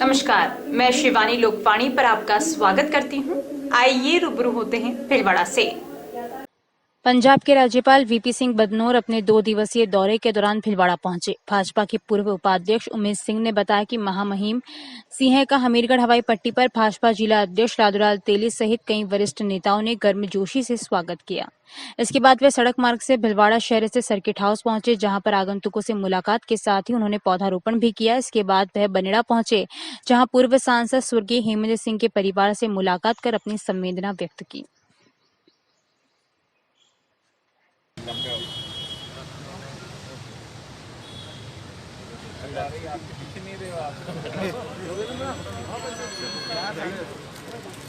नमस्कार, मैं शिवानी लोकवाणी पर आपका स्वागत करती हूँ। आइए रूबरू होते हैं भीलवाड़ा से। पंजाब के राज्यपाल वीपी सिंह बदनौर अपने 2 दिवसीय दौरे के दौरान भीलवाड़ा पहुंचे। भाजपा के पूर्व उपाध्यक्ष उमेश सिंह ने बताया कि महामहिम सिंह का हमीरगढ़ हवाई पट्टी पर भाजपा जिला अध्यक्ष लादूलाल तेली सहित कई वरिष्ठ नेताओं ने गर्मजोशी से स्वागत किया। इसके बाद वे सड़क मार्ग से भीलवाड़ा शहर से सर्किट हाउस पहुंचे, जहां पर आगंतुकों से मुलाकात के साथ ही उन्होंने पौधारोपण भी किया। इसके बाद वह बनेड़ा पहुंचे, जहां पूर्व सांसद स्वर्गीय हेमंत सिंह के परिवार से मुलाकात कर अपनी संवेदना व्यक्त की।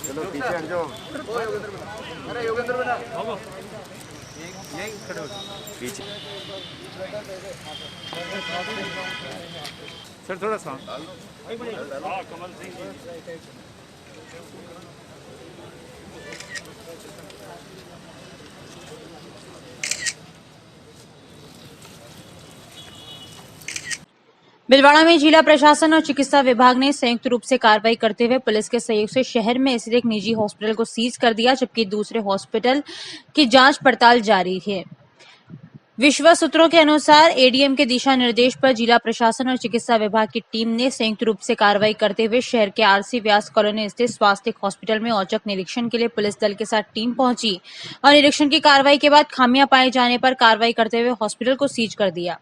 चलो पीछे हट जाओ। अरे योगेंद्र बेटा यही खड़े हो पीछे। सर थोड़ा सा कमल सिंह जी। भीलवाड़ा में जिला प्रशासन और चिकित्सा विभाग ने संयुक्त रूप से कार्रवाई करते हुए पुलिस के सहयोग से शहर में स्थित एक निजी हॉस्पिटल को सीज कर दिया, जबकि दूसरे हॉस्पिटल की जांच पड़ताल जारी है। विश्व सूत्रों के अनुसार एडीएम के दिशा निर्देश पर जिला प्रशासन और चिकित्सा विभाग की टीम ने संयुक्त रूप से कार्रवाई करते हुए शहर के आरसी व्यास कॉलोनी स्थित स्वास्थ्य हॉस्पिटल में औचक निरीक्षण के लिए पुलिस दल के साथ टीम पहुंची और निरीक्षण की कार्रवाई के बाद खामियां पाए जाने पर कार्रवाई करते हुए हॉस्पिटल को सीज कर दिया।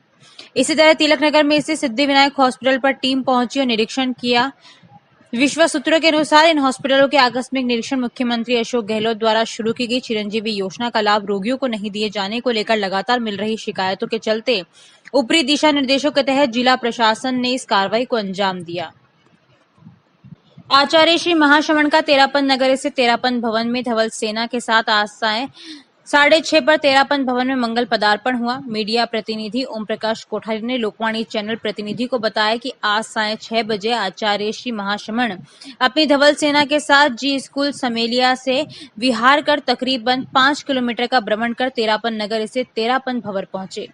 इसी तरह तिलक नगर में स्थित सिद्धिविनायक हॉस्पिटल पर टीम पहुंची और निरीक्षण किया। विश्व सूत्रों के अनुसार इन हॉस्पिटलों के आकस्मिक निरीक्षण मुख्यमंत्री अशोक गहलोत द्वारा शुरू की गई चिरंजीवी योजना का लाभ रोगियों को नहीं दिए जाने को लेकर लगातार मिल रही शिकायतों के चलते ऊपरी दिशा निर्देशों के तहत जिला प्रशासन ने इस कार्रवाई को अंजाम दिया। आचार्य श्री महाश्रमण का तेरापन नगर स्थित तेरापन भवन में धवल सेना के साथ आज साय 6:30 पर तेरापन भवन में मंगल पदार्पण हुआ। मीडिया प्रतिनिधि ओम प्रकाश कोठारी ने लोकवाणी चैनल प्रतिनिधि को बताया कि आज साय 6 बजे आचार्य श्री महाश्रमण अपनी धवल सेना के साथ जी स्कूल समेलिया से विहार कर तकरीबन 5 किलोमीटर का भ्रमण कर तेरापन नगर स्थित तेरापन भवन पहुंचे।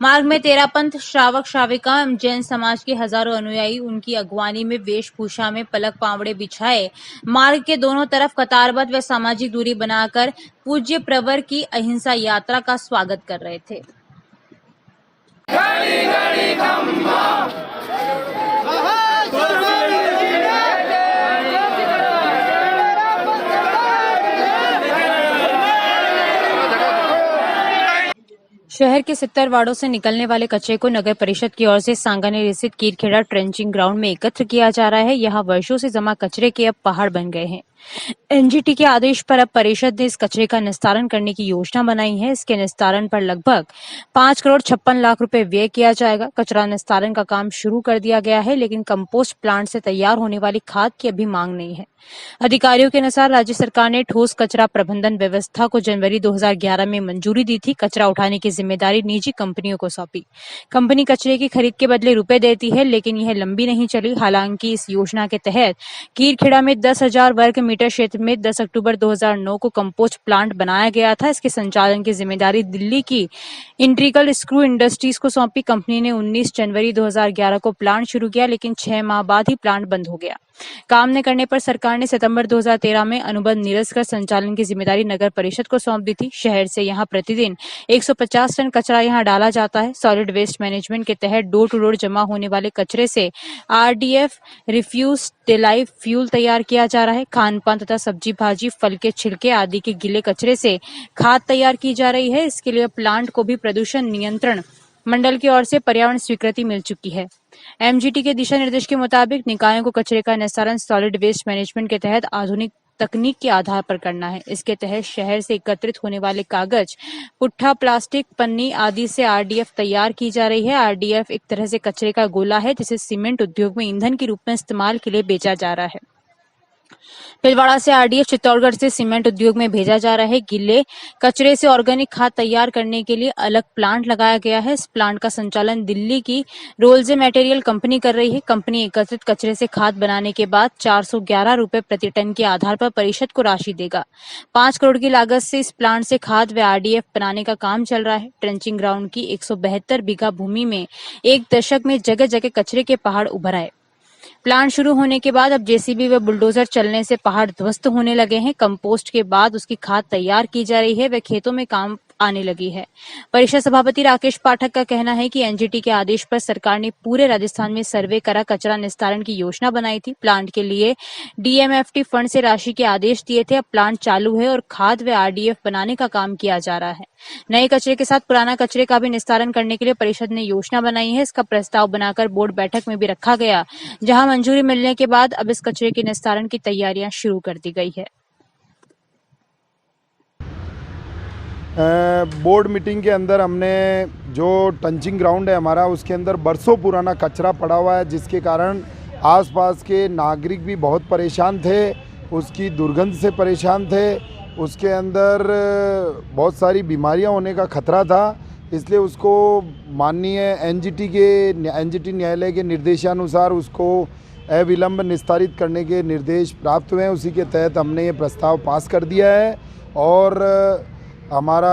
मार्ग में तेरापंथ श्रावक श्राविका एवं जैन समाज के हजारों अनुयायी उनकी अगवानी में वेशभूषा में पलक पावड़े बिछाए मार्ग के दोनों तरफ कतारबद्ध व सामाजिक दूरी बनाकर पूज्य प्रवर की अहिंसा यात्रा का स्वागत कर रहे थे। शहर के 70 वार्डों से निकलने वाले कचरे को नगर परिषद की ओर से सांगानेर स्थित कीरखेड़ा ट्रेंचिंग ग्राउंड में एकत्र किया जा रहा है। यहाँ वर्षों से जमा कचरे के अब पहाड़ बन गए हैं। एनजीटी के आदेश पर अब परिषद ने इस कचरे का निस्तारण करने की योजना बनाई है। इसके निस्तारण पर लगभग 5,56,00,000 रुपए व्यय किया जाएगा। कचरा निस्तारण का काम शुरू कर दिया गया है, लेकिन कंपोस्ट प्लांट से तैयार होने वाली खाद की अभी मांग नहीं है। अधिकारियों के अनुसार राज्य सरकार ने ठोस कचरा प्रबंधन व्यवस्था को जनवरी 2011 में मंजूरी दी थी। कचरा उठाने की जिम्मेदारी निजी कंपनियों को सौंपी। कंपनी कचरे की खरीद के बदले रुपए देती है, लेकिन यह लंबी नहीं चली। हालांकि इस योजना के तहत कीरखेड़ा में 10,000 वर्ग मीटर क्षेत्र में 10 अक्टूबर 2009 को कंपोस्ट प्लांट बनाया गया था। इसके संचालन की जिम्मेदारी दिल्ली की इंट्रीकल स्क्रू इंडस्ट्रीज को सौंपी। कंपनी ने 19 जनवरी 2011 को प्लांट शुरू किया, लेकिन 6 माह बाद ही प्लांट बंद हो गया। काम न करने पर सरकार ने सितंबर 2013 में अनुबंध निरस्त कर संचालन की जिम्मेदारी नगर परिषद को सौंप दी थी। शहर से यहां प्रतिदिन 150 टन कचरा यहां डाला जाता है। सॉलिड वेस्ट मैनेजमेंट के तहत डोर टू डोर जमा होने वाले कचरे से आरडीएफ रिफ्यूज डेलाइव फ्यूल तैयार किया जा रहा है। खान पान तथा सब्जी भाजी, फल के छिलके आदि के गीले कचरे से खाद तैयार की जा रही है। इसके लिए प्लांट को भी प्रदूषण नियंत्रण मंडल की ओर से पर्यावरण स्वीकृति मिल चुकी है। एमजीटी के दिशा निर्देश के मुताबिक निकायों को कचरे का निस्तारण सॉलिड वेस्ट मैनेजमेंट के तहत आधुनिक तकनीक के आधार पर करना है। इसके तहत शहर से एकत्रित होने वाले कागज, पुट्ठा, प्लास्टिक, पन्नी आदि से आरडीएफ तैयार की जा रही है। आरडीएफ एक तरह से कचरे का गोला है, जिसे सीमेंट उद्योग में ईंधन के रूप में इस्तेमाल के लिए बेचा जा रहा है। भीलवाड़ा से आरडीएफ चित्तौड़गढ़ से सीमेंट उद्योग में भेजा जा रहा है। गीले कचरे से ऑर्गेनिक खाद तैयार करने के लिए अलग प्लांट लगाया गया है। इस प्लांट का संचालन दिल्ली की रोल्जे मटेरियल कंपनी कर रही है। कंपनी एकत्रित कचरे से खाद बनाने के बाद 411 रुपए प्रति टन के आधार पर परिषद को राशि देगा। 5 करोड़ की लागत से इस प्लांट से खाद व आरडीएफ बनाने का काम चल रहा है। ट्रेंचिंग ग्राउंड की 172 बीघा भूमि में एक दशक में जगह जगह कचरे के पहाड़ उभर आए। प्लांट शुरू होने के बाद अब जेसीबी व बुलडोजर चलने से पहाड़ ध्वस्त होने लगे हैं। कंपोस्ट के बाद उसकी खाद तैयार की जा रही है, वे खेतों में काम आने लगी है। परिषद सभापति राकेश पाठक का कहना है कि एनजीटी के आदेश पर सरकार ने पूरे राजस्थान में सर्वे करा कचरा निस्तारण की योजना बनाई थी। प्लांट के लिए डीएमएफटी फंड से राशि के आदेश दिए थे। अब प्लांट चालू है और खाद व आरडीएफ बनाने का काम किया जा रहा है। नए कचरे के साथ पुराना कचरे का भी निस्तारण करने के लिए परिषद ने योजना बनाई है। इसका प्रस्ताव बनाकर बोर्ड बैठक में भी रखा गया, जहां मंजूरी मिलने के बाद अब इस कचरे के निस्तारण की तैयारियां शुरू कर दी गई है। बोर्ड मीटिंग के अंदर हमने जो टंचिंग ग्राउंड है हमारा, उसके अंदर बरसों पुराना कचरा पड़ा हुआ है, जिसके कारण आसपास के नागरिक भी बहुत परेशान थे, उसकी दुर्गंध से परेशान थे, उसके अंदर बहुत सारी बीमारियां होने का खतरा था। इसलिए उसको माननीय एनजीटी न्यायालय के निर्देशानुसार उसको अविलंब निस्तारित करने के निर्देश प्राप्त हुए हैं। उसी के तहत हमने ये प्रस्ताव पास कर दिया है और हमारा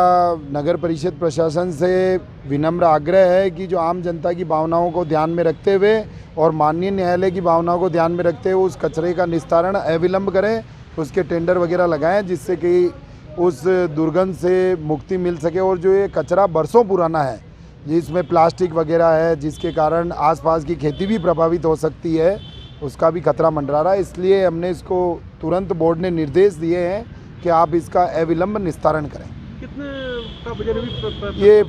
नगर परिषद प्रशासन से विनम्र आग्रह है कि जो आम जनता की भावनाओं को ध्यान में रखते हुए और माननीय न्यायालय की भावनाओं को ध्यान में रखते हुए उस कचरे का निस्तारण अविलंब करें, उसके टेंडर वगैरह लगाएं, जिससे कि उस दुर्गंध से मुक्ति मिल सके। और जो ये कचरा बरसों पुराना है, जिसमें प्लास्टिक वगैरह है, जिसके कारण आसपास की खेती भी प्रभावित हो सकती है, उसका भी खतरा मंडरा रहा है। इसलिए हमने इसको तुरंत बोर्ड ने निर्देश दिए हैं कि आप इसका अविलंब निस्तारण करें। कितने का बजट भी? ये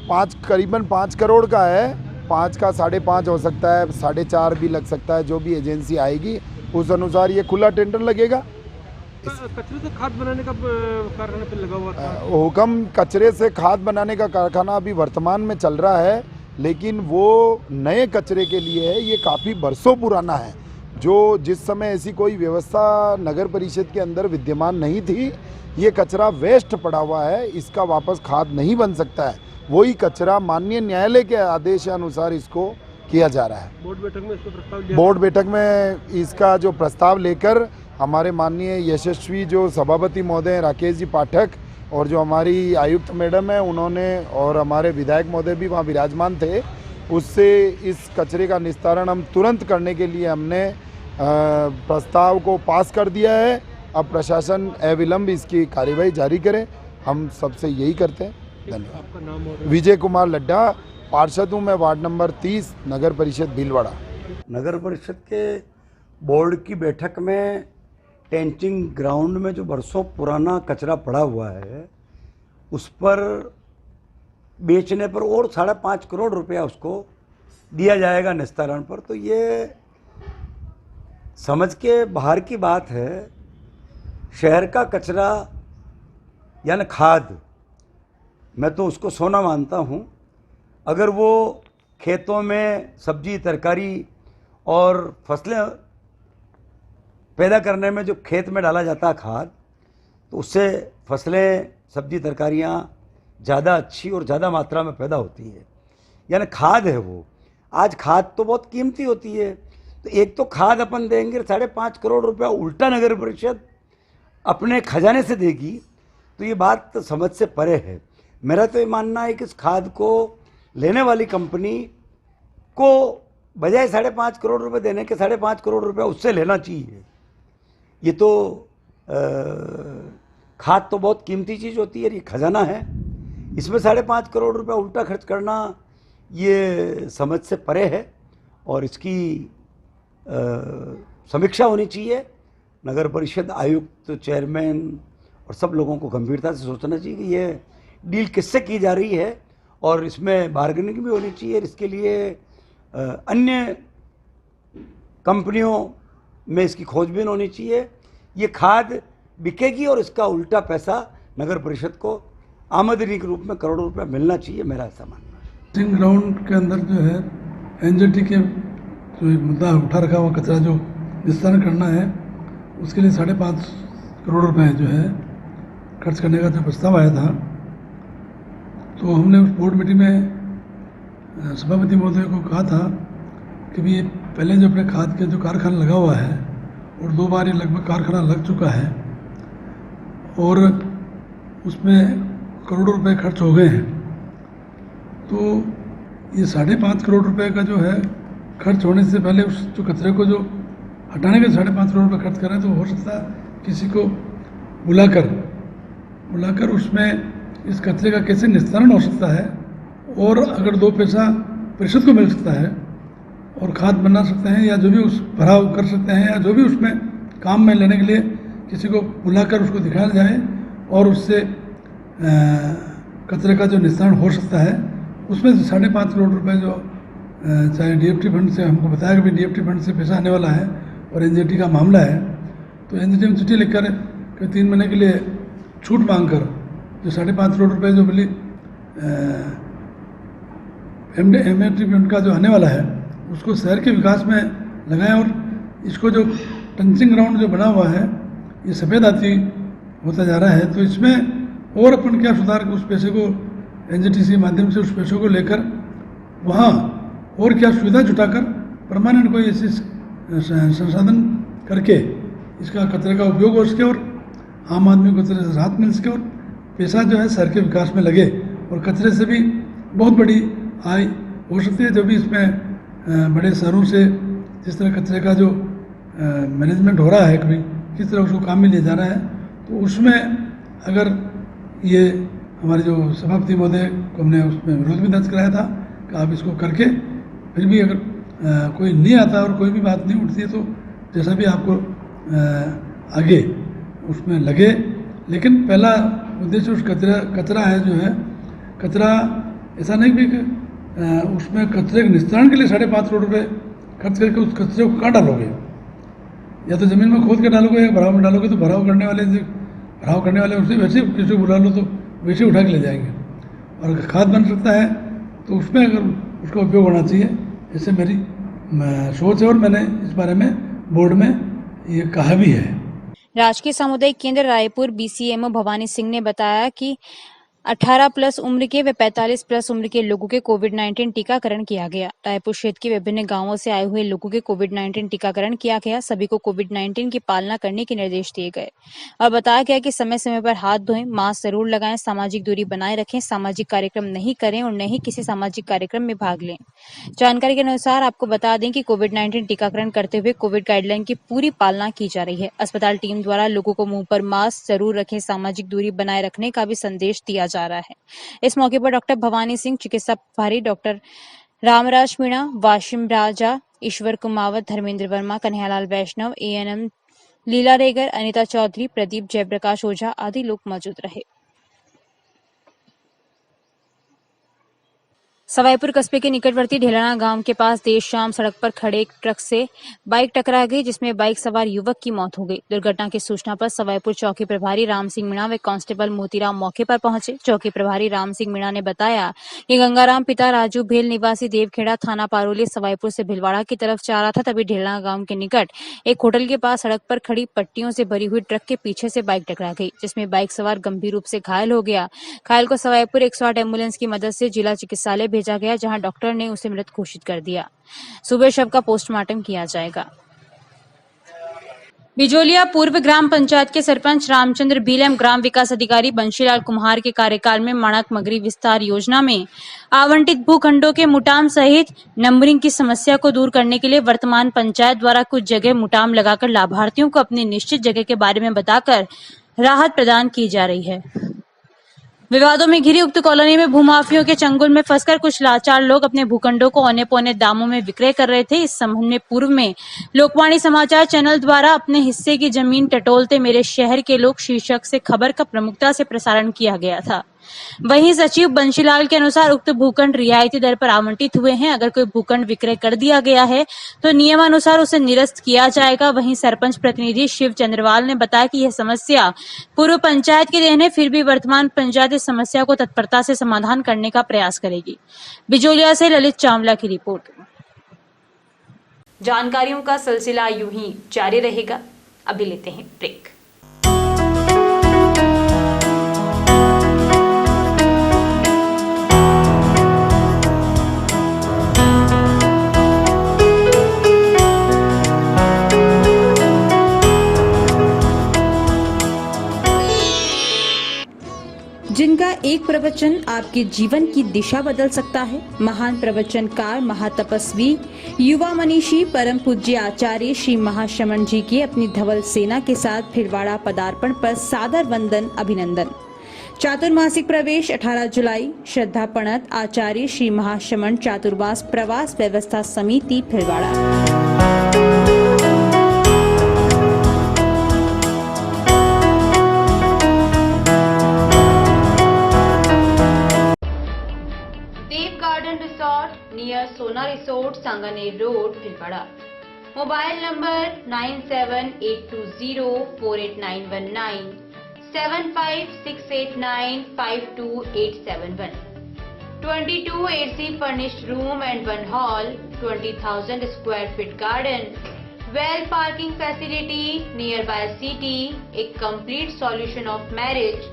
करीबन 5 करोड़ का है। 5 का 5.5 हो सकता है, 4.5 भी लग सकता है। जो भी एजेंसी आएगी उस अनुसार ये खुला टेंडर लगेगा। कचरे से खाद बनाने का कारखाना पे लगा हुआ था। हुक्म कचरे से खाद बनाने का कारखाना अभी वर्तमान में चल रहा है, लेकिन वो नए कचरे के लिए है। ये काफ़ी बरसों पुराना है, जो जिस समय ऐसी कोई व्यवस्था नगर परिषद के अंदर विद्यमान नहीं थी। ये कचरा वेस्ट पड़ा हुआ है, इसका वापस खाद नहीं बन सकता है। वही कचरा माननीय न्यायालय के आदेश अनुसार इसको किया जा रहा है। बोर्ड बैठक में इसका प्रस्ताव बोर्ड बैठक में इसका जो प्रस्ताव लेकर हमारे माननीय यशस्वी जो सभापति महोदय राकेश जी पाठक और जो हमारी आयुक्त मैडम है उन्होंने, और हमारे विधायक महोदय भी वहाँ विराजमान थे, उससे इस कचरे का निस्तारण हम तुरंत करने के लिए हमने प्रस्ताव को पास कर दिया है। अब प्रशासन अविलंब इसकी कार्यवाही जारी करे, हम सबसे यही करते हैं। धन्यवाद। आपका नाम और? विजय कुमार लड्डा, पार्षद हूँ मैं, वार्ड नंबर 30, नगर परिषद भीलवाड़ा। नगर परिषद के बोर्ड की बैठक में टेंचिंग ग्राउंड में जो बरसों पुराना कचरा पड़ा हुआ है, उस पर बेचने पर और 5.5 करोड़ रुपया उसको दिया जाएगा निस्तारण पर। तो ये समझ के बाहर की बात है। शहर का कचरा यानी खाद, मैं तो उसको सोना मानता हूँ। अगर वो खेतों में सब्जी तरकारी और फसलें पैदा करने में जो खेत में डाला जाता है खाद, तो उससे फसलें सब्जी तरकारियाँ ज़्यादा अच्छी और ज़्यादा मात्रा में पैदा होती है। यानी खाद है वो। आज खाद तो बहुत कीमती होती है, तो एक तो खाद अपन देंगे 5.5 करोड़ रुपया उल्टा नगर परिषद अपने खजाने से देगी, तो ये बात तो समझ से परे है। मेरा तो ये मानना है कि इस खाद को लेने वाली कंपनी को बजाय 5.5 करोड़ रुपए देने के 5.5 करोड़ रुपया उससे लेना चाहिए। ये तो खाद तो बहुत कीमती चीज़ होती है, ये खजाना है, इसमें 5.5 करोड़ रुपया उल्टा खर्च करना ये समझ से परे है। और इसकी समीक्षा होनी चाहिए। नगर परिषद आयुक्त, चेयरमैन और सब लोगों को गंभीरता से सोचना चाहिए कि ये डील किससे की जा रही है, और इसमें बार्गेनिंग भी होनी चाहिए। इसके लिए अन्य कंपनियों में इसकी खोजबीन होनी चाहिए। ये खाद बिकेगी और इसका उल्टा पैसा नगर परिषद को आमदनी के रूप में करोड़ों रुपया मिलना चाहिए, मेरा ऐसा मानना है। टेंचिंग ग्राउंड के अंदर जो है एनजीटी के जो मुद्दा उठा रखा हुआ कचरा जो निस्तारण करना है, उसके लिए 5.5 करोड़ रुपए जो है खर्च करने का जो प्रस्ताव आया था, तो हमने उस बोर्ड मीटिंग में सभापति महोदय को कहा था कि भी पहले जो अपने खाद के जो कारखाना लगा हुआ है, और 2 बार ये लगभग कारखाना लग चुका है, और उसमें करोड़ों रुपए खर्च हो गए हैं। तो ये 5.5 करोड़ रुपए का जो है खर्च होने से पहले उस जो कचरे को जो हटाने के 5.5 करोड़ रुपये खर्च कर रहे हैं, तो हो सकता है किसी को बुलाकर उसमें इस कचरे का कैसे निस्तारण हो सकता है, और अगर 2 पैसा परिषद को मिल सकता है और खाद बना सकते हैं, या जो भी उस भराव कर सकते हैं, या जो भी उसमें काम में लेने के लिए किसी को बुलाकर उसको दिखाया जाए और उससे कचरे का जो निस्तारण हो सकता है, उसमें 5.5 करोड़ रुपए जो चाहे डीएफटी फंड से, हमको बताया कि डीएफटी फंड से पैसा आने वाला है और एनजीटी का मामला है, तो एनजीटी में चिट्ठी लिखकर कि 3 महीने के लिए छूट मांगकर जो 5.5 करोड़ रुपए जो मिली एमएटी फंड का जो आने वाला है, उसको शहर के विकास में लगाएं। और इसको जो टंचिंग ग्राउंड जो बना हुआ है, ये सफ़ेद हाथी होता जा रहा है, तो इसमें और अपन क्या सुधार, उस पैसे को एनजीटी के माध्यम से उस पैसे को लेकर वहाँ और क्या सुविधा जुटाकर परमानेंट कोई ऐसी संसाधन करके इसका कचरे का उपयोग हो सके और आम आदमी को कचरे से राहत मिल सके, और पैसा जो है शहर के विकास में लगे, और कचरे से भी बहुत बड़ी आय हो सकती है। जो भी इसमें बड़े शहरों से जिस तरह कचरे का जो मैनेजमेंट हो रहा है, कभी किस तरह उसको काम में लिया जा रहा है, तो उसमें अगर ये हमारे जो सभापति महोदय को हमने उसमें विरोध भी दर्ज कराया था कि आप इसको करके फिर भी अगर कोई नहीं आता और कोई भी बात नहीं उठती है, तो जैसा भी आपको आगे उसमें लगे, लेकिन पहला उद्देश्य उस कचरा है जो है, कचरा ऐसा नहीं भी कि उसमें कचरे के निस्तारण के लिए 5.5 करोड़ रुपए खर्च करके उस कचरे को कहाँ डालोगे, या तो ज़मीन में खोद के डालोगे या भराव में डालोगे, तो भराव करने वाले उससे वैसे किसी को बुला लो तो वैसे उठा के ले जाएंगे। और अगर खाद बन सकता है तो उसमें अगर उसका उपयोग होना चाहिए, ऐसे मेरी सोच है, और मैंने इस बारे में बोर्ड में ये कहा भी है। राजकीय सामुदायिक केंद्र रायपुर बीसीएमओ भवानी सिंह ने बताया कि 18+ उम्र के व 45+ उम्र के लोगों के कोविड-19 टीकाकरण किया गया। रायपुर क्षेत्र के विभिन्न गांवों से आए हुए लोगों के कोविड-19 टीकाकरण किया गया। सभी को कोविड-19 की पालना करने के निर्देश दिए गए और बताया गया कि समय समय पर हाथ धोएं, मास्क जरूर लगाएं, सामाजिक दूरी बनाए रखें, सामाजिक कार्यक्रम नहीं करें और न ही किसी सामाजिक कार्यक्रम में भाग लें। जानकारी के अनुसार आपको बता दें कि कोविड-19 टीकाकरण करते हुए कोविड गाइडलाइन की पूरी पालना की जा रही है। अस्पताल टीम द्वारा लोगों को मुंह पर मास्क जरूर रखें, सामाजिक दूरी बनाए रखने का भी संदेश दिया जा रहा है। इस मौके पर डॉक्टर भवानी सिंह, चिकित्सा प्रभारी डॉक्टर रामराज मीणा, वाशिम राजा, ईश्वर कुमावत, धर्मेंद्र वर्मा, कन्हैयालाल वैष्णव, एएनएम लीला रेगर, अनिता चौधरी, प्रदीप, जयप्रकाश ओझा आदि लोग मौजूद रहे। सवाईपुर कस्बे के निकटवर्ती ढेलाना गांव के पास देर शाम सड़क पर खड़े एक ट्रक से बाइक टकरा गई, जिसमें बाइक सवार युवक की मौत हो गई। दुर्घटना की सूचना पर सवाईपुर चौकी प्रभारी राम सिंह मीणा व कांस्टेबल मोतीराम मौके पर पहुंचे। चौकी प्रभारी राम सिंह मीणा ने बताया कि गंगाराम पिता राजू भेल निवासी देवखेड़ा थाना पारोली सवाईपुर से भिलवाड़ा की तरफ जा रहा था, तभी ढेलाना गांव के निकट एक होटल के पास सड़क पर खड़ी पट्टियों से भरी हुई ट्रक के पीछे से बाइक टकरा गई, जिसमें बाइक सवार गंभीर रूप से घायल हो गया। घायल को सवाईपुर 108 एम्बुलेंस की मदद से जिला चिकित्सालय भेजा गया, जहां डॉक्टर ने उसे मृत घोषित कर दिया। सुबह शव का पोस्टमार्टम किया जाएगा। बिजोलिया पूर्व ग्राम पंचायत के सरपंच रामचंद्र बीलेम ग्राम विकास अधिकारी बंशीलाल कुम्हार के कार्यकाल में माणक मगरी विस्तार योजना में आवंटित भूखंडों के मुटाम सहित नंबरिंग की समस्या को दूर करने के लिए वर्तमान पंचायत द्वारा कुछ जगह मुटाम लगाकर लाभार्थियों को अपनी निश्चित जगह के बारे में बताकर राहत प्रदान की जा रही है। विवादों में घिरी उक्त कॉलोनी में भूमाफियों के चंगुल में फंसकर कुछ लाचार लोग अपने भूखंडों को औने पौने दामों में विक्रय कर रहे थे। इस संबंध में पूर्व में लोकवाणी समाचार चैनल द्वारा अपने हिस्से की जमीन टटोलते मेरे शहर के लोग शीर्षक से खबर का प्रमुखता से प्रसारण किया गया था। वहीं सचिव बंशीलाल के अनुसार उक्त भूखंड रियायती दर पर आवंटित हुए हैं। अगर कोई भूखंड विक्रय कर दिया गया है तो नियमानुसार उसे निरस्त किया जाएगा। वहीं सरपंच प्रतिनिधि शिव चंद्रवाल ने बताया कि यह समस्या पूर्व पंचायत की देन है, फिर भी वर्तमान पंचायत इस समस्या को तत्परता से समाधान करने का प्रयास करेगी। बिजोलिया से ललित चावला की रिपोर्ट। जानकारियों का सिलसिला यूं ही जारी रहेगा। अभी लेते हैं ब्रेक। जिनका एक प्रवचन आपके जीवन की दिशा बदल सकता है। महान प्रवचनकार, महातपस्वी, युवा मनीषी, परम पूज्य आचार्य श्री महाशमन जी के अपनी धवल सेना के साथ भीलवाड़ा पदार्पण पर सादर वंदन, अभिनंदन। चातुर्मासिक प्रवेश 18 जुलाई। श्रद्धा पणत आचार्य श्री महाशमन चातुर्मास प्रवास व्यवस्था समिति भीलवाड़ा। गार्डन रिसोर्ट नियर सोना resort, Sanganer road, Bhilwara. Mobile number 9782048919, 7568952871, 22 AC furnished room and 1 hall, 20,000 square feet garden, well parking facility nearby city, a complete solution of marriage,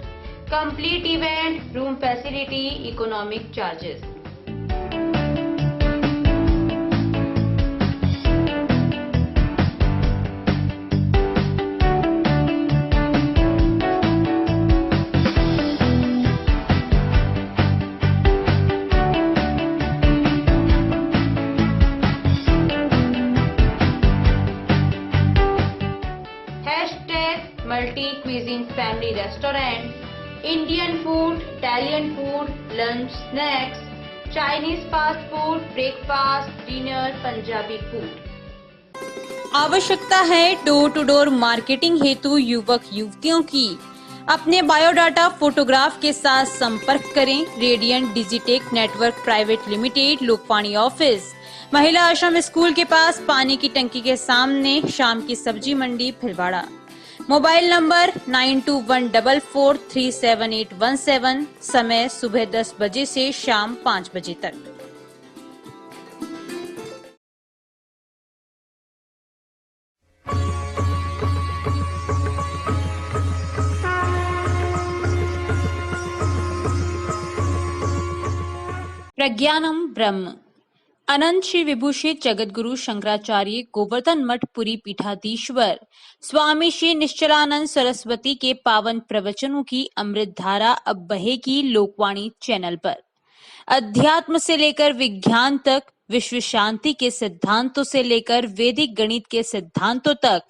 complete event, room facility, economic charges. Multi cuisine family restaurant, Indian food, Italian food, lunch, snacks, Chinese fast food, breakfast, dinner, Punjabi food। आवश्यकता है door to door marketing हेतु युवक युवतियों की। अपने biodata photograph के साथ संपर्क करें। Radiant digitech network private limited, Lokpani office, महिला आश्रम स्कूल के पास, पानी की टंकी के सामने, शाम की सब्जी मंडी, भीलवाड़ा। मोबाइल नंबर 9214437817, समय सुबह 10 बजे से शाम 5 बजे तक। प्रज्ञानम ब्रह्म। अनंत श्री विभूषित जगतगुरु शंकराचार्य गोवर्धन मठ पुरी पीठाधीश्वर स्वामी श्री निश्चलानंद सरस्वती के पावन प्रवचनों की अमृत धारा अब बहेगी लोकवाणी चैनल पर। अध्यात्म से लेकर विज्ञान तक, विश्व शांति के सिद्धांतों से लेकर वैदिक गणित के सिद्धांतों तक,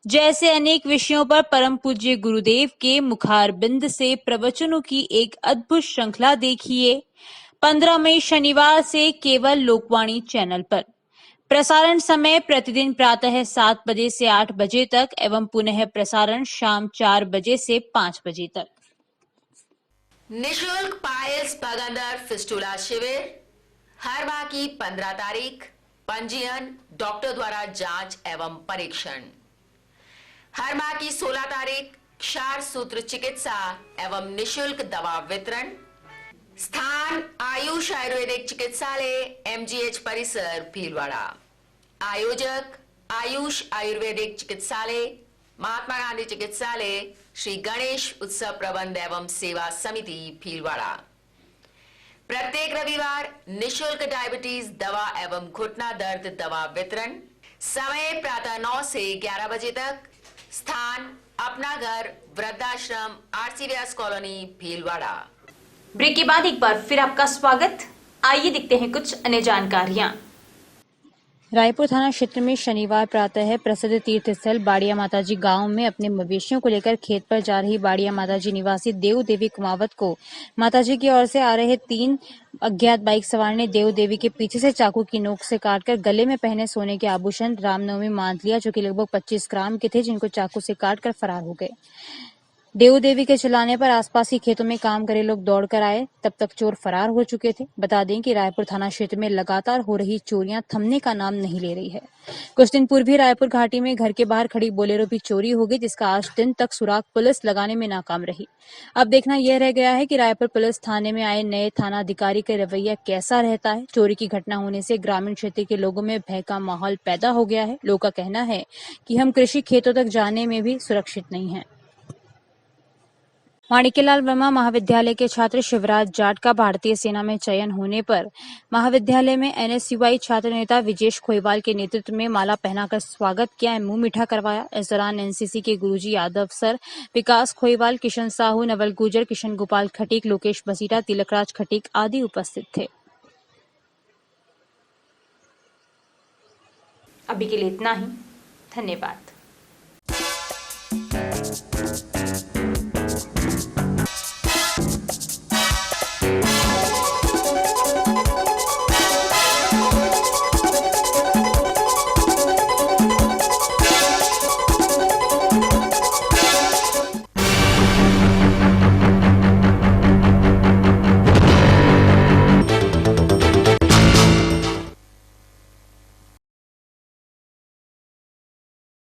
जैसे अनेक विषयों पर परम पूज्य गुरुदेव के मुखारबिंद से प्रवचनों की एक अद्भुत श्रृंखला देखिए 15 मई शनिवार से केवल लोकवाणी चैनल पर। प्रसारण समय प्रतिदिन प्रातः 7 बजे से 8 बजे तक एवं पुनः प्रसारण शाम 4 बजे से 5 बजे तक। निशुल्क पाइल्स बगंदर फिस्टुला शिविर हर माह की 15 तारीख। पंजीयन, डॉक्टर द्वारा जांच एवं परीक्षण। हर माह की 16 तारीख क्षार सूत्र चिकित्सा एवं निशुल्क दवा वितरण। स्थान आयुष आयुर्वेदिक चिकित्सालय, MGH परिसर, भीलवाड़ा। आयोजक आयुष आयुर्वेदिक चिकित्सालय, महात्मा गांधी चिकित्सालय, श्री गणेश उत्सव प्रबंध एवं सेवा समिति, भीलवाड़ा। प्रत्येक रविवार निशुल्क डायबिटीज दवा एवं घुटना दर्द दवा वितरण। समय प्रातः 9 से 11 बजे तक। स्थान अपना घर, वृद्धाश्रम, RC व्यास कॉलोनी, भीलवाड़ा। ब्रेक के बाद एक बार फिर आपका स्वागत। आइए देखते हैं कुछ अन्य जानकारियां। रायपुर थाना क्षेत्र में शनिवार प्रातः प्रसिद्ध तीर्थ स्थल बाड़िया माताजी गांव में अपने मवेशियों को लेकर खेत पर जा रही बाड़िया माताजी निवासी देव देवी कुमावत को माताजी की ओर से आ रहे 3 अज्ञात बाइक सवार ने देव देवी के पीछे से चाकू की नोक से काटकर गले में पहने सोने के आभूषण रामनवमी मान लिया, जो कि लगभग 25 ग्राम के थे, जिनको चाकू से काटकर फरार हो गए। देव देवी के चिल्लाने पर आसपास के खेतों में काम करे लोग दौड़कर आए, तब तक चोर फरार हो चुके थे। बता दें कि रायपुर थाना क्षेत्र में लगातार हो रही चोरियां थमने का नाम नहीं ले रही है। कुछ दिन पूर्व भी रायपुर घाटी में घर के बाहर खड़ी बोलेरो भी चोरी हो गई, जिसका आज दिन तक सुराग पुलिस लगाने में नाकाम रही। अब देखना यह रह गया है कि रायपुर पुलिस थाने में आए नए थानाधिकारी का रवैया कैसा रहता है। चोरी की घटना होने से ग्रामीण क्षेत्र के लोगों में भय का माहौल पैदा हो गया है। लोगों का कहना है कि हम कृषि खेतों तक जाने में भी सुरक्षित नहीं है। माणिक्यलाल वर्मा महाविद्यालय के छात्र शिवराज जाट का भारतीय सेना में चयन होने पर महाविद्यालय में एनएसयूआई छात्र नेता विजेश खोईवाल के नेतृत्व में माला पहनाकर स्वागत किया एवं मुंह मीठा करवाया। इस दौरान एनसीसी के गुरुजी यादव सर, विकास खोईवाल, किशन साहू, नवल गुर्जर, किशन गोपाल खटीक, लोकेश बसीरा, तिलकराज खटीक आदि उपस्थित थे। अभी के लिए इतना ही। धन्यवाद।